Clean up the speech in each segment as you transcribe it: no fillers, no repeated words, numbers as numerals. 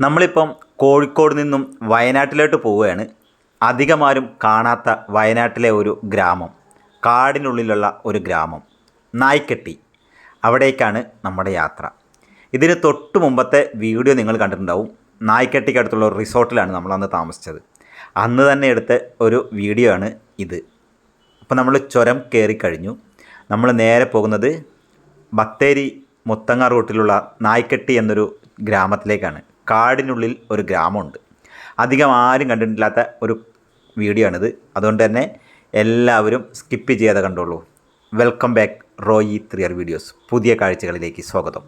നമ്മളിപ്പം കോഴിക്കോട് നിന്നും വയനാട്ടിലോട്ട് പോവുകയാണ്. അധികമാരും കാണാത്ത വയനാട്ടിലെ ഒരു ഗ്രാമം, കാടിനുള്ളിലുള്ള ഒരു ഗ്രാമം നായ്ക്കെട്ടി. അവിടേക്കാണ് നമ്മുടെ യാത്ര. ഇതിന് തൊട്ട് മുമ്പത്തെ വീഡിയോ നിങ്ങൾ കണ്ടിട്ടുണ്ടാവും. നായ്ക്കെട്ടിക്കടുത്തുള്ള ഒരു റിസോർട്ടിലാണ് നമ്മളന്ന് താമസിച്ചത്. അന്ന് തന്നെ എടുത്ത ഒരു വീഡിയോ ആണ് ഇത്. അപ്പോൾ നമ്മൾ ചുരം കയറിക്കഴിഞ്ഞു. നമ്മൾ നേരെ പോകുന്നത് ബത്തേരി മുത്തങ്ങ റൂട്ടിലുള്ള നായ്ക്കെട്ടി എന്നൊരു ഗ്രാമത്തിലേക്കാണ്. കാടിനുള്ളിൽ ഒരു ഗ്രാമമുണ്ട്. അധികം ആരും കണ്ടിട്ടില്ലാത്ത ഒരു വീഡിയോ ആണിത്. അതുകൊണ്ട് തന്നെ എല്ലാവരും സ്കിപ്പ് ചെയ്യാതെ കണ്ടോളൂ. Welcome back Roy 3R videos. പുതിയ കാഴ്ചകളിലേക്ക് സ്വാഗതം.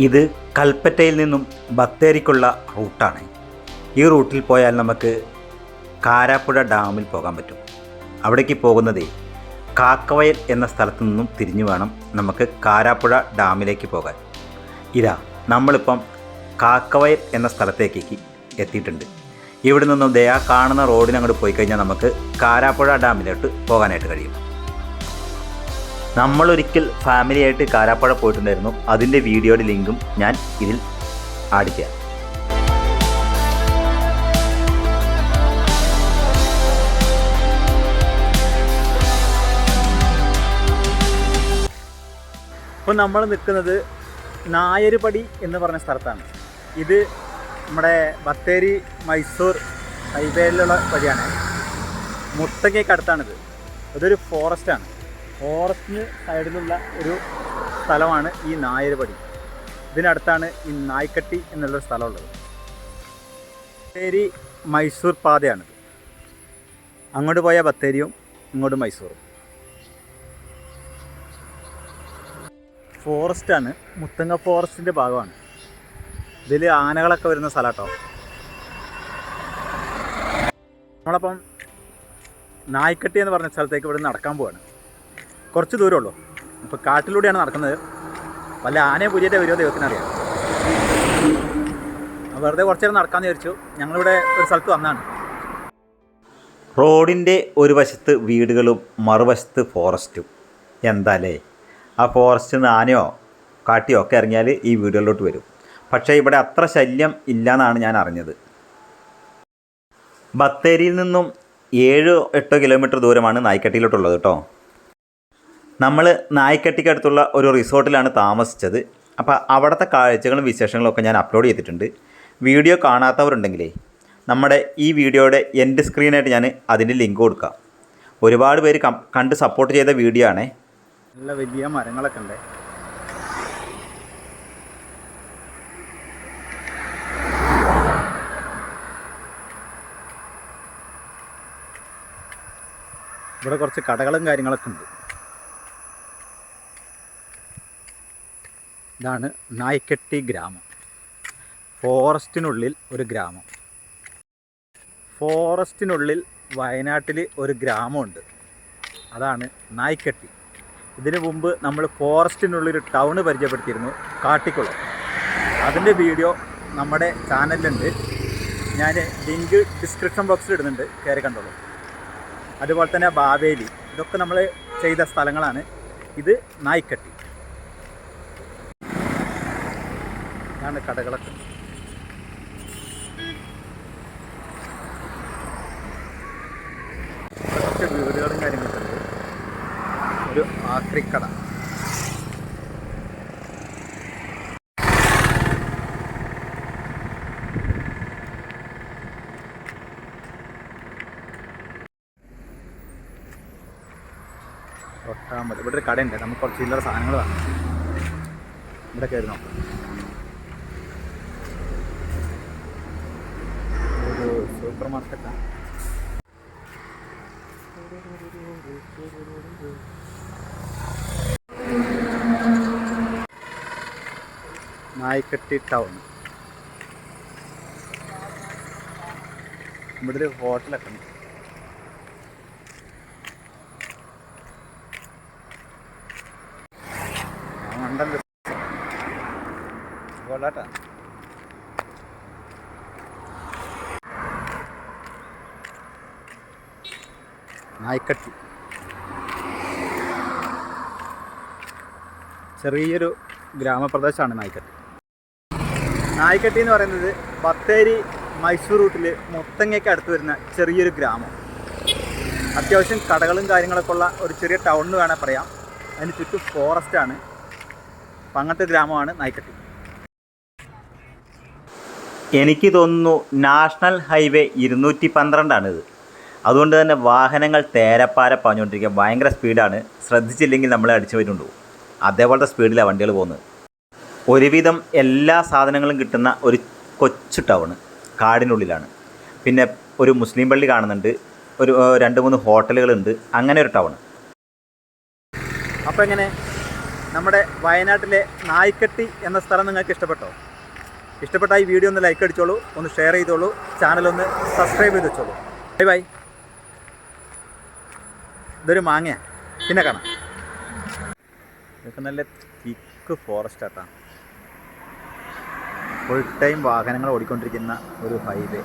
ഇത് കൽപ്പറ്റയിൽ നിന്നും ബത്തേരിക്കുള്ള റൂട്ടാണ്. ഈ റൂട്ടിൽ പോയാൽ നമുക്ക് കാരാപ്പുഴ ഡാമിൽ പോകാൻ പറ്റും. അവിടേക്ക് പോകുന്നത് കാക്കവയൽ എന്ന സ്ഥലത്തു നിന്നും തിരിഞ്ഞു വേണം നമുക്ക് കാരാപ്പുഴ ഡാമിലേക്ക് പോകാൻ. ഇതാ നമ്മളിപ്പം കാക്കവയൽ എന്ന സ്ഥലത്തേക്ക് എത്തിയിട്ടുണ്ട്. ഇവിടെ നിന്നും ദയാ കാണുന്ന റോഡിന് അങ്ങോട്ട് പോയി കഴിഞ്ഞാൽ നമുക്ക് കാരാപ്പുഴ ഡാമിലോട്ട് പോകാനായിട്ട് കഴിയും. നമ്മളൊരിക്കൽ ഫാമിലിയായിട്ട് കാരാപ്പുഴ പോയിട്ടുണ്ടായിരുന്നു. അതിൻ്റെ വീഡിയോയുടെ ലിങ്കും ഞാൻ ഇതിൽ ആഡ് ചെയ്യാം. ഇപ്പോൾ നമ്മൾ നിൽക്കുന്നത് നായരുപടി എന്ന് പറഞ്ഞ സ്ഥലത്താണ്. ഇത് നമ്മുടെ ബത്തേരി മൈസൂർ ഹൈവേയിലുള്ള വഴിയാണ്. മുത്തങ്ങയ്ക്ക് അടുത്താണിത്. ഇതൊരു ഫോറസ്റ്റാണ്. ഫോറസ്റ്റിന് സൈഡിലുള്ള ഒരു സ്ഥലമാണ് ഈ നായരുപടി. ഇതിനടുത്താണ് ഈ നായ്ക്കെട്ടി എന്നുള്ളൊരു സ്ഥലമുള്ളത്. ബത്തേരി മൈസൂർ പാതയാണിത്. അങ്ങോട്ട് പോയാൽ ബത്തേരിയും ഇങ്ങോട്ട് മൈസൂറും. ഫോറസ്റ്റാണ്, മുത്തങ്ങ ഫോറസ്റ്റിൻ്റെ ഭാഗമാണ്. ഇതിൽ ആനകളൊക്കെ വരുന്ന സ്ഥലം കേട്ടോ. നമ്മളപ്പം നായ്ക്കെട്ടി എന്ന് പറഞ്ഞ സ്ഥലത്തേക്ക് ഇവിടെ നടക്കാൻ പോവാണ്. കുറച്ച് ദൂരമുള്ളൂ. ഇപ്പോൾ കാട്ടിലൂടെയാണ് നടക്കുന്നത്. വല്ല ആനയെ പുലിയുടെ വരുമോ ദൈവത്തിനറിയാം. വെറുതെ കുറച്ച് നേരം നടക്കാമെന്ന് വിചാരിച്ചു. ഞങ്ങളിവിടെ ഒരു സ്ഥലത്ത് വന്നാണ്. റോഡിൻ്റെ ഒരു വശത്ത് വീടുകളും മറുവശത്ത് ഫോറസ്റ്റും. എന്താല്ലേ, ആ ഫോറസ്റ്റിൽ നിന്ന് ആനയോ കാട്ടിയോ ഒക്കെ ഇറങ്ങിയാൽ ഈ വീടുകളിലോട്ട് വരും. പക്ഷേ ഇവിടെ അത്ര ശല്യം ഇല്ലയെന്നാണ് ഞാൻ അറിഞ്ഞത്. ബത്തേരിയിൽ നിന്നും 7-8 കിലോമീറ്റർ ദൂരമാണ് നായ്ക്കെട്ടിയിലോട്ടുള്ളത് കേട്ടോ. നമ്മൾ നായ്ക്കെട്ടിക്കടുത്തുള്ള ഒരു റിസോർട്ടിലാണ് താമസിച്ചത്. അപ്പോൾ അവിടുത്തെ കാഴ്ചകളും വിശേഷങ്ങളും ഒക്കെ ഞാൻ അപ്ലോഡ് ചെയ്തിട്ടുണ്ട്. വീഡിയോ കാണാത്തവരുണ്ടെങ്കിലേ നമ്മുടെ ഈ വീഡിയോയുടെ എൻഡ് സ്ക്രീനായിട്ട് ഞാൻ അതിൻ്റെ ലിങ്ക് കൊടുക്കാം. ഒരുപാട് പേര് കണ്ട് സപ്പോർട്ട് ചെയ്ത വീഡിയോ ആണേ. നല്ല വലിയ മരങ്ങളൊക്കെ ഉണ്ട്. ഇവിടെ കുറച്ച് കടകളും കാര്യങ്ങളൊക്കെ ഉണ്ട്. ഇതാണ് നായ്ക്കെട്ടി ഗ്രാമം. ഫോറസ്റ്റിനുള്ളിൽ ഒരു ഗ്രാമം. ഫോറസ്റ്റിനുള്ളിൽ വയനാട്ടിൽ ഒരു ഗ്രാമമുണ്ട്. അതാണ് നായ്ക്കെട്ടി. ഇതിനു മുമ്പ് നമ്മൾ ഫോറസ്റ്റിനുള്ളൊരു ടൗണ് പരിചയപ്പെടുത്തിയിരുന്നു, കാട്ടിക്കുളം. അതിൻ്റെ വീഡിയോ നമ്മുടെ ചാനലിലുണ്ട്. ഞാൻ ലിങ്ക് ഡിസ്ക്രിപ്ഷൻ ബോക്സിൽ ഇടുന്നുണ്ട്, കയറി കണ്ടോളൂ. അതുപോലെ തന്നെ ബാവേലി, ഇതൊക്കെ നമ്മൾ ചെയ്ത സ്ഥലങ്ങളാണ്. ഇത് നായ്ക്കെട്ടി. ഇതാണ് കടകളൊക്കെ. കുറച്ച് വീടുകളും കാര്യങ്ങളൊക്കെ ഉണ്ട്. ഒരു ആക്രിക്കട. തൊട്ടാമതി. ഇവിടെ ഒരു കടയുണ്ട്. നമുക്ക് കുറച്ച് ചില്ലറ സാധനങ്ങൾ വാങ്ങാം. ഇവിടെ കയറി നോക്കാം. ഒരു സൂപ്പർ മാർക്കറ്റാണ്. നായ്ക്കെട്ടി ടൗൺ. ഇവിടെ ഒരു ഹോട്ടലൊക്കെ ഉണ്ട്. ഉണ്ടല്ലോ കൊള്ളാട്ടാ. നായ്ക്കട്ടി ചെറിയൊരു ഗ്രാമപ്രദേശമാണ് നായ്ക്കട്ടി. നായ്ക്കട്ടി എന്ന് പറയുന്നത് ബത്തേരി മൈസൂർ റൂട്ടിൽ മുത്തങ്ങയ്ക്ക് അടുത്ത് വരുന്ന ചെറിയൊരു ഗ്രാമം. അത്യാവശ്യം കടകളും കാര്യങ്ങളൊക്കെ ഉള്ള ഒരു ചെറിയ ടൗൺ എന്ന് വേണേൽ പറയാം. അതിന് ചുറ്റും ഫോറസ്റ്റാണ്. അപ്പം അങ്ങനത്തെ ഗ്രാമമാണ് നായ്ക്കട്ടി. എനിക്ക് തോന്നുന്നു നാഷണൽ ഹൈവേ 212 അതുകൊണ്ട് തന്നെ വാഹനങ്ങൾ തേരപ്പാര പാഞ്ഞുകൊണ്ടിരിക്കുക. ഭയങ്കര സ്പീഡാണ്. ശ്രദ്ധിച്ചില്ലെങ്കിൽ നമ്മളെ അടിച്ചു വരുന്നുണ്ടോ അതേപോലത്തെ സ്പീഡിലാണ് വണ്ടികൾ പോകുന്നത്. ഒരുവിധം എല്ലാ സാധനങ്ങളും കിട്ടുന്ന ഒരു കൊച്ചു ടൗണ് കാടിനുള്ളിലാണ്. പിന്നെ ഒരു മുസ്ലിം പള്ളി കാണുന്നുണ്ട്, ഒരു 2-3 ഹോട്ടലുകളുണ്ട്. അങ്ങനെ ഒരു ടൗണ്. അപ്പോൾ എങ്ങനെ നമ്മുടെ വയനാട്ടിലെ നായ്ക്കട്ടി എന്ന സ്ഥലം നിങ്ങൾക്ക് ഇഷ്ടപ്പെട്ടോ? ഇഷ്ടപ്പെട്ട ഈ വീഡിയോ ഒന്ന് ലൈക്ക് അടിച്ചോളൂ, ഒന്ന് ഷെയർ ചെയ്തോളൂ, ചാനലൊന്ന് സബ്സ്ക്രൈബ് ചെയ്ത് വെച്ചോളൂ. Bye bye. ഇതൊരു മാങ്ങയാണ്. പിന്നെ കാണാം. ഇതൊക്കെ നല്ല തിക്ക് ഫോറസ്റ്റ് ആട്ടാ. ഫുൾ ടൈം വാഹനങ്ങൾ ഓടിക്കൊണ്ടിരിക്കുന്ന ഒരു ഹൈവേ.